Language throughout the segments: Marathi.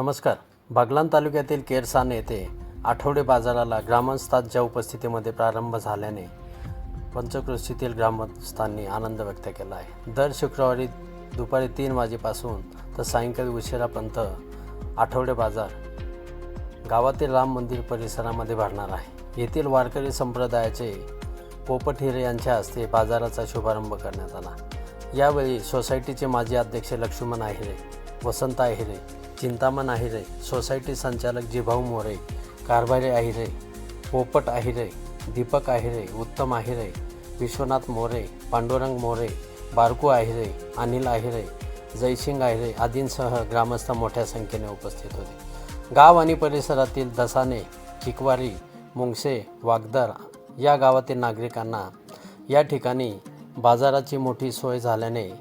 नमस्कार. बागलाण तालुक्यातील केरसान येथे आठवडे बाजाराला ग्रामस्थांच्या उपस्थितीमध्ये प्रारंभ झाल्याने पंचक्रोशीतील ग्रामस्थांनी आनंद व्यक्त केला आहे. दर शुक्रवारी दुपारी 3 वाजेपासून तर सायंकाळी उशिरापर्यंत आठवडे बाजार गावातील राम मंदिर परिसरामध्ये भरणार आहे. येथील वारकरी संप्रदायाचे पोपट हिरे यांच्या हस्ते बाजाराचा शुभारंभ करण्यात आला. यावेळी सोसायटीचे माजी अध्यक्ष लक्ष्मण आहिरे, वसंत आहिरे, चिंतामण आहिरे, सोसायटी संचालक जिभाऊ मोरे, कारभारी आहिरे, पोपट आहिरे, दीपक आहिरे, उत्तम आहिरे, विश्वनाथ मोरे, पांडुरंग मोरे, बारकू आहिरे, अनिल आहिरे, जयसिंग आहिरे आदींसह ग्रामस्थ मोठ्या संख्येने उपस्थित होते. गाव आणि परिसरातील दसाने, चिकवारी, मुंगसे, वागदर या गावातील नागरिकांना या ठिकाणी बाजाराची मोठी सोय झाल्याने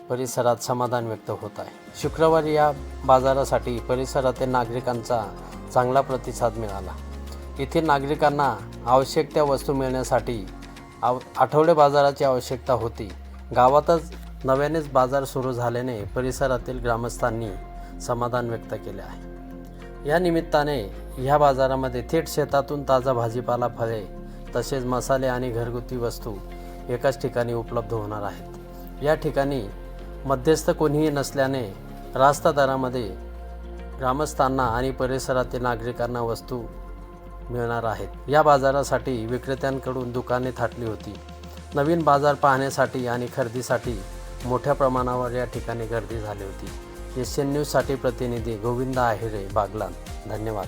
परिसरात समाधान व्यक्त होत आहे. शुक्रवारी या बाजारासाठी परिसरातील नागरिकांचा चांगला प्रतिसाद मिळाला. येथील नागरिकांना आवश्यक त्या वस्तू मिळण्यासाठी आठवडे बाजाराची आवश्यकता होती. गावातच नव्यानेच बाजार सुरू झाल्याने परिसरातील ग्रामस्थांनी समाधान व्यक्त केले आहे. या निमित्ताने ह्या बाजारामध्ये थेट शेतातून ताजा भाजीपाला, फळे तसेच मसाले आणि घरगुती वस्तू एकाच ठिकाणी उपलब्ध होणार आहेत. या ठिकाणी मध्यस्थ कोणीही नसल्याने रास्त दरामध्ये ग्रामस्थांना आणि परिसरातील नागरिकांना वस्तू मिळणार आहेत. या बाजारासाठी विक्रेत्यांकडून दुकाने थाटली होती. नवीन बाजार पाहण्यासाठी आणि खरेदीसाठी मोठ्या प्रमाणावर या ठिकाणी गर्दी झाली होती. एशियन न्यूजसाठी प्रतिनिधी गोविंद आहिरे, बागलाण. धन्यवाद.